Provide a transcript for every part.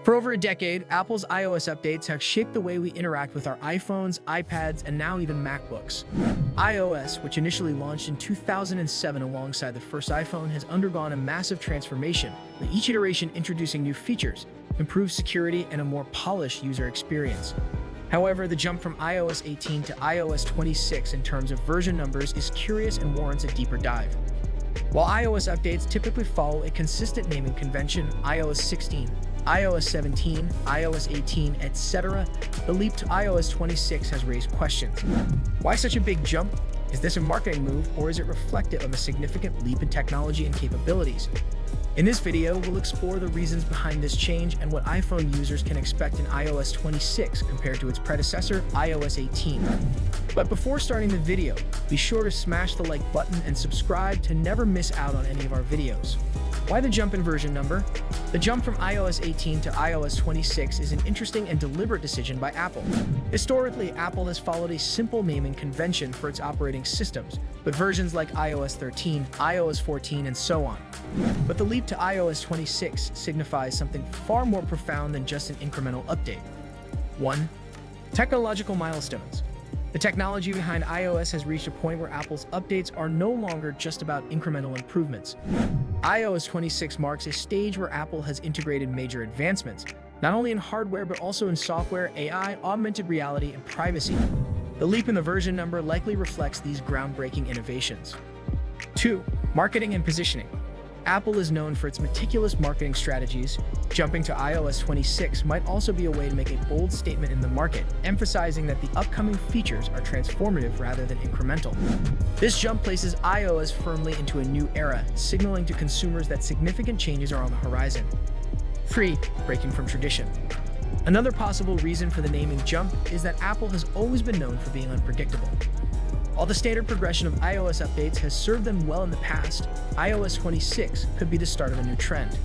For over a decade, Apple's iOS updates have shaped the way we interact with our iPhones, iPads, and now even MacBooks. iOS, which initially launched in 2007 alongside the first iPhone, has undergone a massive transformation, with each iteration introducing new features, improved security, and a more polished user experience. However, the jump from iOS 18 to iOS 26 in terms of version numbers is curious and warrants a deeper dive. While iOS updates typically follow a consistent naming convention, iOS 16, iOS 17, iOS 18, etc., the leap to iOS 26 has raised questions. Why such a big jump? Is this a marketing move, or is it reflective of a significant leap in technology and capabilities? In this video, we'll explore the reasons behind this change and what iPhone users can expect in iOS 26 compared to its predecessor, iOS 18. But before starting the video, be sure to smash the like button and subscribe to never miss out on any of our videos. Why the jump in version number? The jump from iOS 18 to iOS 26 is an interesting and deliberate decision by Apple. Historically, Apple has followed a simple naming convention for its operating systems, with versions like iOS 13, iOS 14, and so on. But the leap to iOS 26 signifies something far more profound than just an incremental update. 1. Technological milestones. The technology behind iOS has reached a point where Apple's updates are no longer just about incremental improvements. iOS 26 marks a stage where Apple has integrated major advancements, not only in hardware but also in software, AI, augmented reality, and privacy. The leap in the version number likely reflects these groundbreaking innovations. 2. Marketing and positioning. Apple is known for its meticulous marketing strategies. Jumping to iOS 26 might also be a way to make a bold statement in the market, emphasizing that the upcoming features are transformative rather than incremental. This jump places iOS firmly into a new era, signaling to consumers that significant changes are on the horizon. 3. Breaking from tradition. Another possible reason for the naming jump is that Apple has always been known for being unpredictable. While the standard progression of iOS updates has served them well in the past, iOS 26 could be the start of a new trend.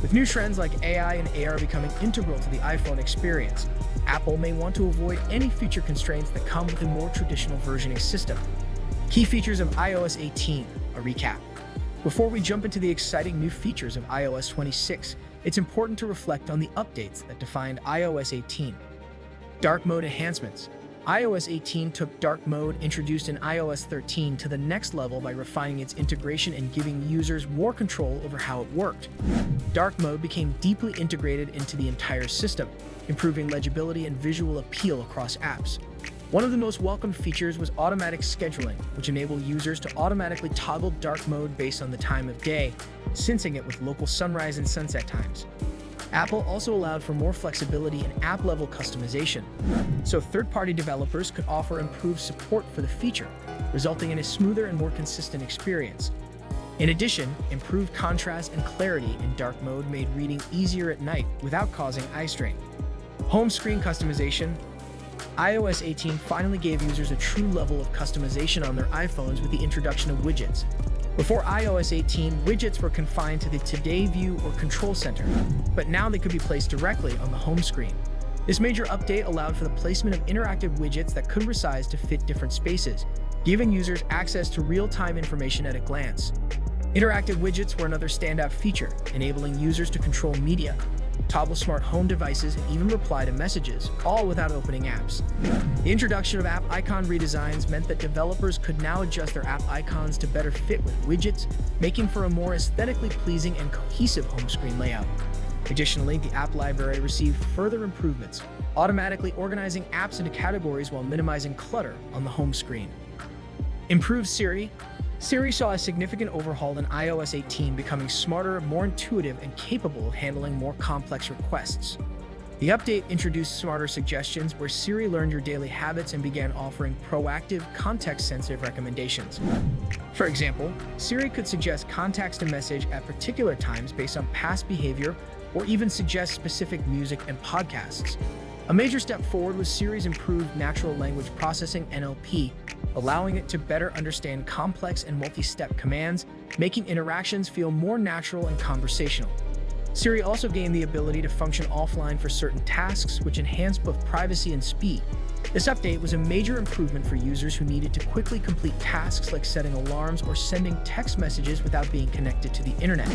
With new trends like AI and AR becoming integral to the iPhone experience, Apple may want to avoid any feature constraints that come with a more traditional versioning system. Key features of iOS 18, a recap. Before we jump into the exciting new features of iOS 26, it's important to reflect on the updates that defined iOS 18. Dark mode enhancements. iOS 18 took dark mode, introduced in iOS 13, to the next level by refining its integration and giving users more control over how it worked. Dark mode became deeply integrated into the entire system, improving legibility and visual appeal across apps. One of the most welcomed features was automatic scheduling, which enabled users to automatically toggle dark mode based on the time of day, syncing it with local sunrise and sunset times. Apple also allowed for more flexibility in app-level customization, so third-party developers could offer improved support for the feature, resulting in a smoother and more consistent experience. In addition, improved contrast and clarity in dark mode made reading easier at night without causing eye strain. Home screen customization. iOS 18 finally gave users a true level of customization on their iPhones with the introduction of widgets. Before iOS 18, widgets were confined to the Today view or Control Center, but now they could be placed directly on the home screen. This major update allowed for the placement of interactive widgets that could resize to fit different spaces, giving users access to real-time information at a glance. Interactive widgets were another standout feature, enabling users to control media, toggle smart home devices, and even reply to messages, all without opening apps. The introduction of app icon redesigns meant that developers could now adjust their app icons to better fit with widgets, making for a more aesthetically pleasing and cohesive home screen layout. Additionally, the app library received further improvements, automatically organizing apps into categories while minimizing clutter on the home screen. Improved Siri. Siri saw a significant overhaul in iOS 18, becoming smarter, more intuitive, and capable of handling more complex requests. The update introduced smarter suggestions where Siri learned your daily habits and began offering proactive, context-sensitive recommendations. For example, Siri could suggest contacts to message at particular times based on past behavior or even suggest specific music and podcasts. A major step forward was Siri's improved natural language processing (NLP), allowing it to better understand complex and multi-step commands, making interactions feel more natural and conversational. Siri also gained the ability to function offline for certain tasks, which enhanced both privacy and speed. This update was a major improvement for users who needed to quickly complete tasks like setting alarms or sending text messages without being connected to the internet.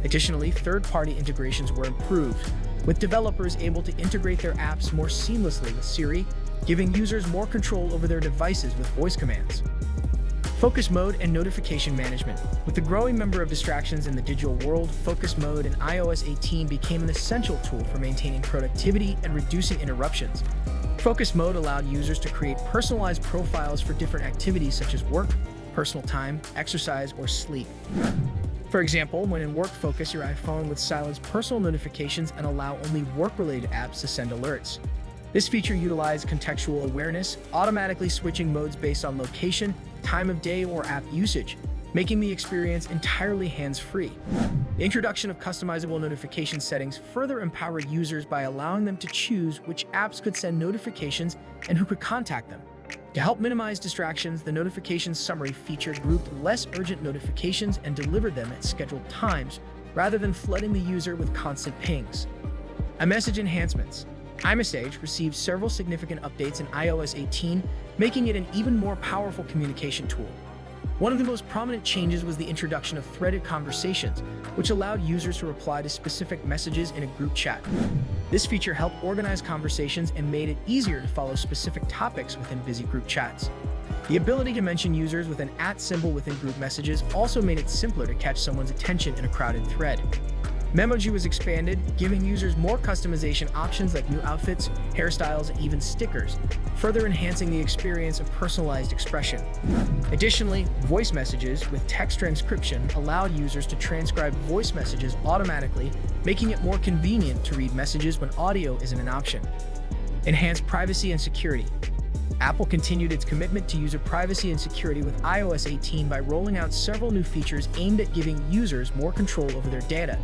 Additionally, third-party integrations were improved, with developers able to integrate their apps more seamlessly with Siri, giving users more control over their devices with voice commands. Focus mode and notification management. With the growing number of distractions in the digital world, focus mode in iOS 18 became an essential tool for maintaining productivity and reducing interruptions. Focus mode allowed users to create personalized profiles for different activities such as work, personal time, exercise, or sleep. For example, when in work, focus your iPhone with silence personal notifications and allow only work-related apps to send alerts. This feature utilized contextual awareness, automatically switching modes based on location, time of day, or app usage, making the experience entirely hands-free. The introduction of customizable notification settings further empowered users by allowing them to choose which apps could send notifications and who could contact them. To help minimize distractions, the notification summary feature grouped less urgent notifications and delivered them at scheduled times, rather than flooding the user with constant pings. iMessage enhancements. iMessage received several significant updates in iOS 18, making it an even more powerful communication tool. One of the most prominent changes was the introduction of threaded conversations, which allowed users to reply to specific messages in a group chat. This feature helped organize conversations and made it easier to follow specific topics within busy group chats. The ability to mention users with an @ symbol within group messages also made it simpler to catch someone's attention in a crowded thread. Memoji was expanded, giving users more customization options like new outfits, hairstyles, and even stickers, further enhancing the experience of personalized expression. Additionally, voice messages with text transcription allowed users to transcribe voice messages automatically, making it more convenient to read messages when audio isn't an option. Enhanced privacy and security. Apple continued its commitment to user privacy and security with iOS 18 by rolling out several new features aimed at giving users more control over their data.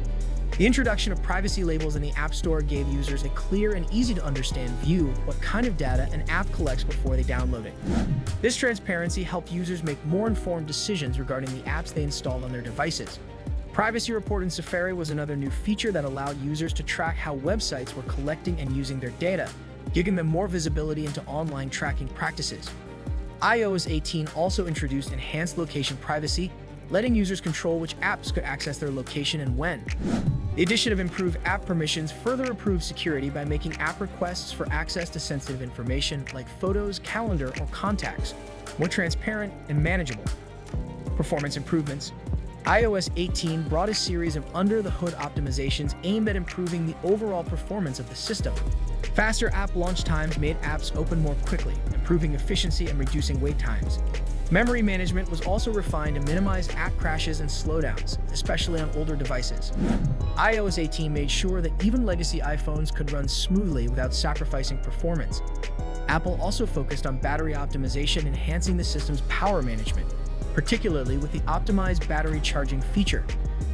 The introduction of privacy labels in the App Store gave users a clear and easy-to-understand view of what kind of data an app collects before they download it. This transparency helped users make more informed decisions regarding the apps they installed on their devices. Privacy Report in Safari was another new feature that allowed users to track how websites were collecting and using their data, giving them more visibility into online tracking practices. iOS 18 also introduced enhanced location privacy, letting users control which apps could access their location and when. The addition of improved app permissions further improved security by making app requests for access to sensitive information like photos, calendar, or contacts more transparent and manageable. Performance improvements. iOS 18 brought a series of under-the-hood optimizations aimed at improving the overall performance of the system. Faster app launch times made apps open more quickly, improving efficiency and reducing wait times. Memory management was also refined to minimize app crashes and slowdowns, especially on older devices. iOS 18 made sure that even legacy iPhones could run smoothly without sacrificing performance. Apple also focused on battery optimization, enhancing the system's power management, particularly with the optimized battery charging feature.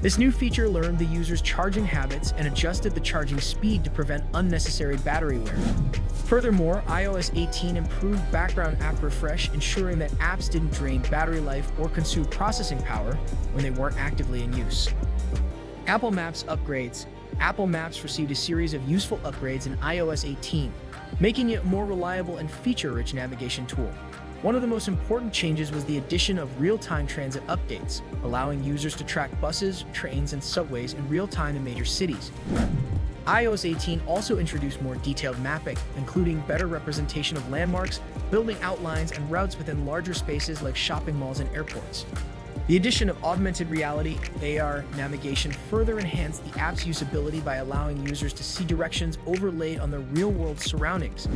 This new feature learned the user's charging habits and adjusted the charging speed to prevent unnecessary battery wear. Furthermore, iOS 18 improved background app refresh, ensuring that apps didn't drain battery life or consume processing power when they weren't actively in use. Apple Maps upgrades. Apple Maps received a series of useful upgrades in iOS 18, making it a more reliable and feature-rich navigation tool. One of the most important changes was the addition of real-time transit updates, allowing users to track buses, trains, and subways in real time in major cities. iOS 18 also introduced more detailed mapping, including better representation of landmarks, building outlines, and routes within larger spaces like shopping malls and airports. The addition of augmented reality (AR) navigation further enhanced the app's usability by allowing users to see directions overlaid on their real-world surroundings.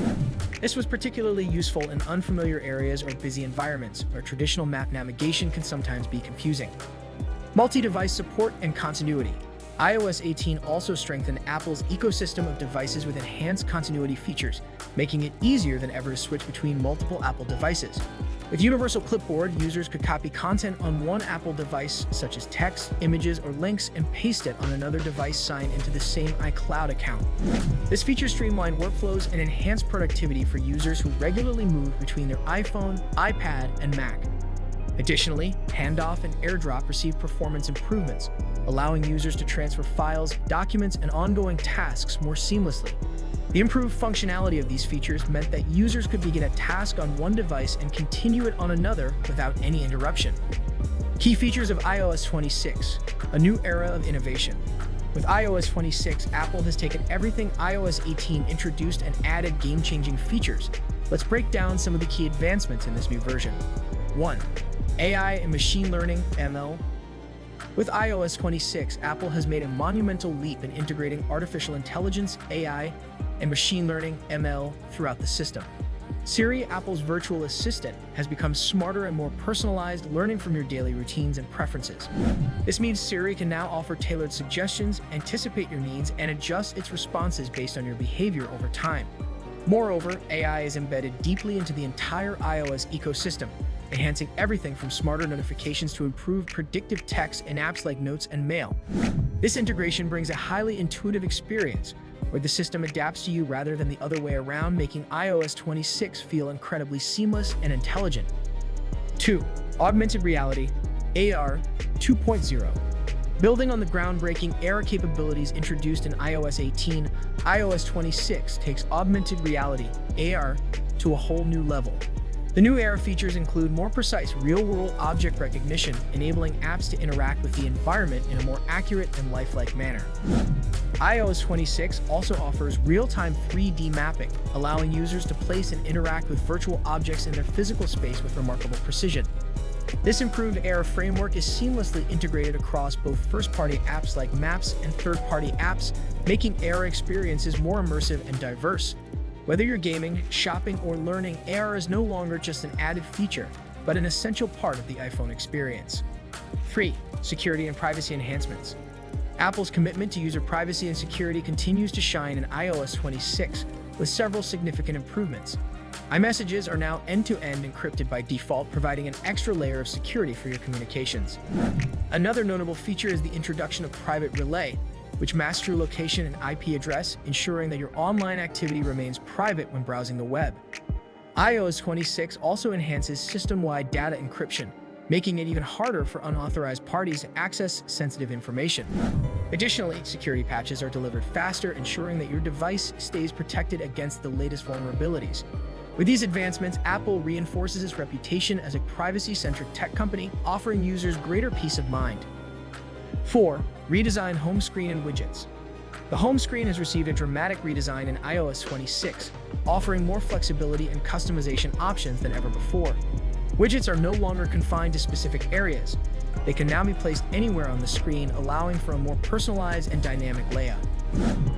This was particularly useful in unfamiliar areas or busy environments, where traditional map navigation can sometimes be confusing. Multi-device support and continuity. iOS 18 also strengthened Apple's ecosystem of devices with enhanced continuity features, making it easier than ever to switch between multiple Apple devices. With Universal Clipboard, users could copy content on one Apple device, such as text, images, or links, and paste it on another device signed into the same iCloud account. This feature streamlined workflows and enhanced productivity for users who regularly move between their iPhone, iPad, and Mac. Additionally, Handoff and AirDrop received performance improvements, allowing users to transfer files, documents, and ongoing tasks more seamlessly. The improved functionality of these features meant that users could begin a task on one device and continue it on another without any interruption. Key features of iOS 26, a new era of innovation. With iOS 26, Apple has taken everything iOS 18 introduced and added game-changing features. Let's break down some of the key advancements in this new version. 1. AI and machine learning (ML). With iOS 26, Apple has made a monumental leap in integrating artificial intelligence (AI) and machine learning (ML) throughout the system. Siri, Apple's virtual assistant, has become smarter and more personalized, learning from your daily routines and preferences. This means Siri can now offer tailored suggestions, anticipate your needs, and adjust its responses based on your behavior over time. Moreover, AI is embedded deeply into the entire iOS ecosystem, enhancing everything from smarter notifications to improved predictive text in apps like Notes and Mail. This integration brings a highly intuitive experience, where the system adapts to you rather than the other way around, making iOS 26 feel incredibly seamless and intelligent. 2. Augmented reality (AR) 2.0. Building on the groundbreaking AR capabilities introduced in iOS 18, iOS 26 takes augmented reality (AR) to a whole new level. The new AR features include more precise real-world object recognition, enabling apps to interact with the environment in a more accurate and lifelike manner. iOS 26 also offers real-time 3D mapping, allowing users to place and interact with virtual objects in their physical space with remarkable precision. This improved AR framework is seamlessly integrated across both first-party apps like Maps and third-party apps, making AR experiences more immersive and diverse. Whether you're gaming, shopping, or learning, AR is no longer just an added feature, but an essential part of the iPhone experience. 3. Security and privacy enhancements. Apple's commitment to user privacy and security continues to shine in iOS 26, with several significant improvements. iMessages are now end-to-end encrypted by default, providing an extra layer of security for your communications. Another notable feature is the introduction of Private Relay, which masks your location and IP address, ensuring that your online activity remains private when browsing the web. iOS 26 also enhances system-wide data encryption, making it even harder for unauthorized parties to access sensitive information. Additionally, security patches are delivered faster, ensuring that your device stays protected against the latest vulnerabilities. With these advancements, Apple reinforces its reputation as a privacy-centric tech company, offering users greater peace of mind. 4. Redesigned home screen and widgets. The home screen has received a dramatic redesign in iOS 26, offering more flexibility and customization options than ever before. Widgets are no longer confined to specific areas. They can now be placed anywhere on the screen, allowing for a more personalized and dynamic layout.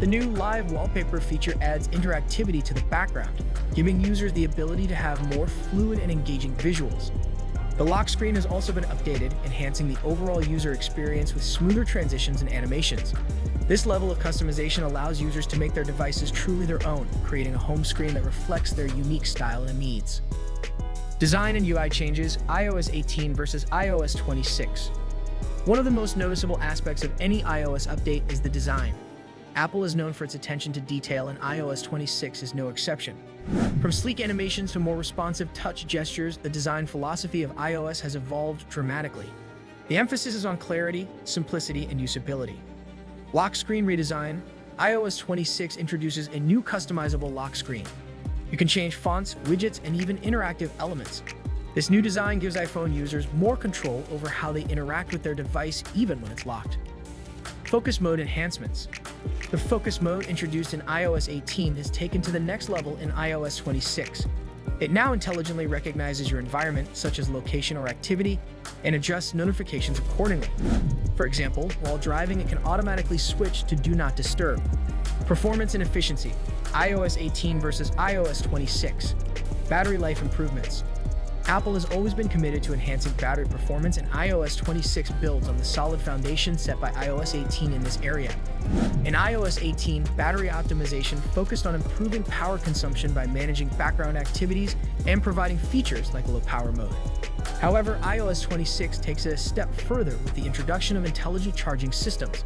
The new Live Wallpaper feature adds interactivity to the background, giving users the ability to have more fluid and engaging visuals. The lock screen has also been updated, enhancing the overall user experience with smoother transitions and animations. This level of customization allows users to make their devices truly their own, creating a home screen that reflects their unique style and needs. Design and UI changes, iOS 18 versus iOS 26. One of the most noticeable aspects of any iOS update is the design. Apple is known for its attention to detail, and iOS 26 is no exception. From sleek animations to more responsive touch gestures, the design philosophy of iOS has evolved dramatically. The emphasis is on clarity, simplicity, and usability. Lock screen redesign. iOS 26 introduces a new customizable lock screen. You can change fonts, widgets, and even interactive elements. This new design gives iPhone users more control over how they interact with their device, even when it's locked. Focus mode enhancements. The focus mode introduced in iOS 18 is taken to the next level in iOS 26. It now intelligently recognizes your environment, such as location or activity, and adjusts notifications accordingly. For example, while driving, it can automatically switch to Do Not Disturb. Performance and efficiency. iOS 18 versus iOS 26. Battery life improvements. Apple has always been committed to enhancing battery performance, and iOS 26 builds on the solid foundation set by iOS 18 in this area. In iOS 18, battery optimization focused on improving power consumption by managing background activities and providing features like low power mode. However, iOS 26 takes it a step further with the introduction of intelligent charging systems.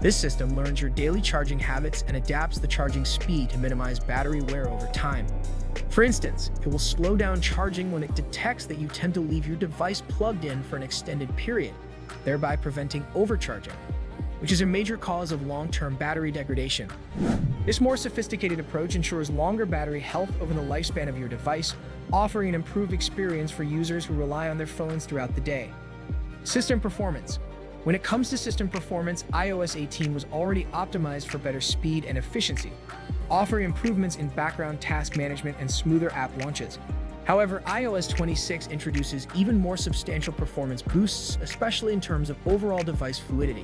This system learns your daily charging habits and adapts the charging speed to minimize battery wear over time. For instance, it will slow down charging when it detects that you tend to leave your device plugged in for an extended period, thereby preventing overcharging, which is a major cause of long-term battery degradation. This more sophisticated approach ensures longer battery health over the lifespan of your device, offering an improved experience for users who rely on their phones throughout the day. System performance. When it comes to system performance, iOS 18 was already optimized for better speed and efficiency, offering improvements in background task management and smoother app launches. However, iOS 26 introduces even more substantial performance boosts, especially in terms of overall device fluidity.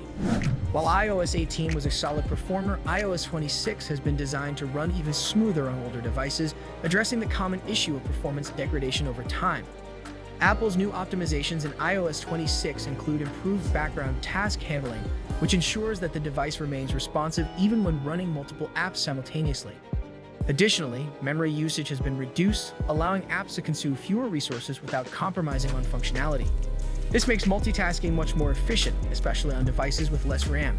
While iOS 18 was a solid performer, iOS 26 has been designed to run even smoother on older devices, addressing the common issue of performance degradation over time. Apple's new optimizations in iOS 26 include improved background task handling, which ensures that the device remains responsive even when running multiple apps simultaneously. Additionally, memory usage has been reduced, allowing apps to consume fewer resources without compromising on functionality. This makes multitasking much more efficient, especially on devices with less RAM.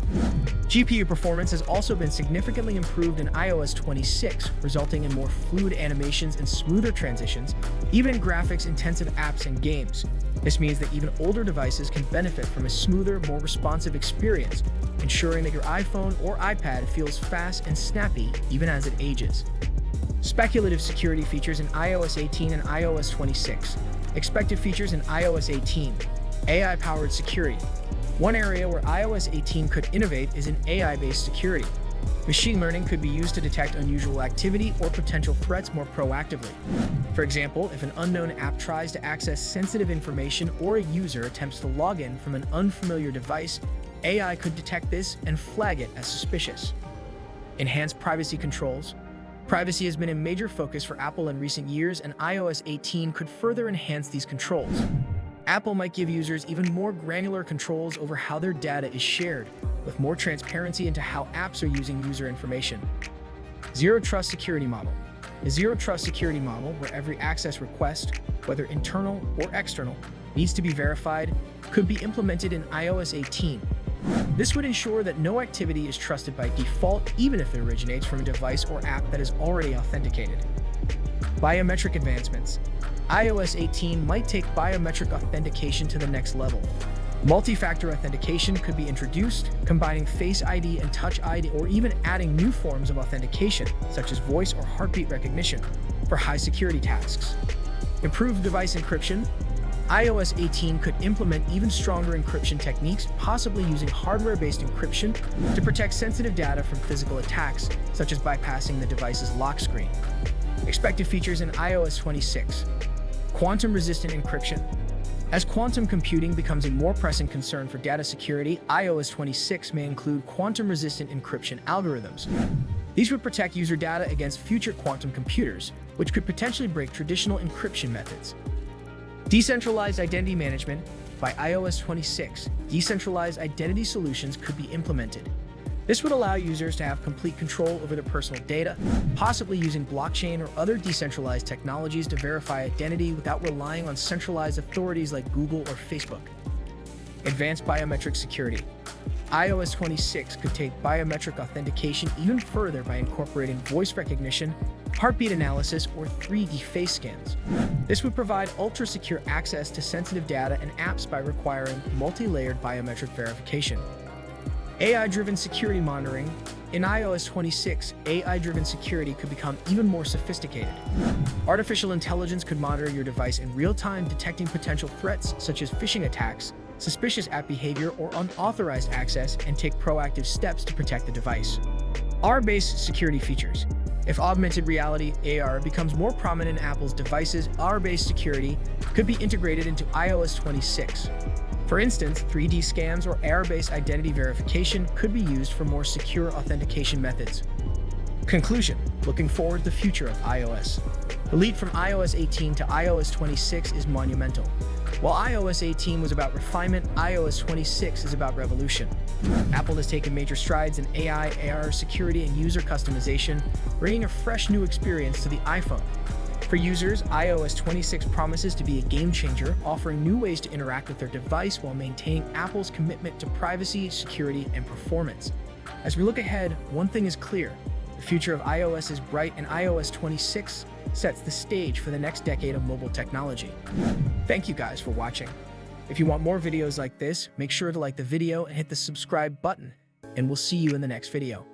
GPU performance has also been significantly improved in iOS 26, resulting in more fluid animations and smoother transitions, even in graphics-intensive apps and games. This means that even older devices can benefit from a smoother, more responsive experience, ensuring that your iPhone or iPad feels fast and snappy even as it ages. Speculative security features in iOS 18 and iOS 26. Expected features in iOS 18. AI-powered security. One area where iOS 18 could innovate is in AI-based security. Machine learning could be used to detect unusual activity or potential threats more proactively. For example, if an unknown app tries to access sensitive information or a user attempts to log in from an unfamiliar device, AI could detect this and flag it as suspicious. Enhanced privacy controls. Privacy has been a major focus for Apple in recent years, and iOS 18 could further enhance these controls. Apple might give users even more granular controls over how their data is shared, with more transparency into how apps are using user information. Zero Trust Security Model. A Zero Trust security model, where every access request, whether internal or external, needs to be verified, could be implemented in iOS 18. This would ensure that no activity is trusted by default, even if it originates from a device or app that is already authenticated. Biometric advancements. iOS 18 might take biometric authentication to the next level. Multi-factor authentication could be introduced, combining Face ID and Touch ID, or even adding new forms of authentication, such as voice or heartbeat recognition, for high-security tasks. Improved device encryption. iOS 18 could implement even stronger encryption techniques, possibly using hardware-based encryption to protect sensitive data from physical attacks, such as bypassing the device's lock screen. Expected features in iOS 26. Quantum-resistant encryption. As quantum computing becomes a more pressing concern for data security, iOS 26 may include quantum-resistant encryption algorithms. These would protect user data against future quantum computers, which could potentially break traditional encryption methods. Decentralized identity management. By iOS 26, decentralized identity solutions could be implemented. This would allow users to have complete control over their personal data, possibly using blockchain or other decentralized technologies to verify identity without relying on centralized authorities like Google or Facebook. Advanced biometric security. iOS 26 could take biometric authentication even further by incorporating voice recognition, heartbeat analysis, or 3D face scans. This would provide ultra-secure access to sensitive data and apps by requiring multi-layered biometric verification. AI-driven security monitoring. In iOS 26, AI-driven security could become even more sophisticated. Artificial intelligence could monitor your device in real time, detecting potential threats such as phishing attacks, suspicious app behavior, or unauthorized access, and take proactive steps to protect the device. AR-based security features. If augmented reality (AR) becomes more prominent in Apple's devices, AR-based security could be integrated into iOS 26. For instance, 3D scans or AR-based identity verification could be used for more secure authentication methods. Conclusion. Looking forward to the future of iOS. The leap from iOS 18 to iOS 26 is monumental. While iOS 18 was about refinement, iOS 26 is about revolution. Apple has taken major strides in AI, AR, security, and user customization, bringing a fresh new experience to the iPhone. For users, iOS 26 promises to be a game-changer, offering new ways to interact with their device while maintaining Apple's commitment to privacy, security, and performance. As we look ahead, one thing is clear. The future of iOS is bright, and iOS 26 sets the stage for the next decade of mobile technology. Thank you guys for watching. If you want more videos like this, make sure to like the video and hit the subscribe button, and we'll see you in the next video.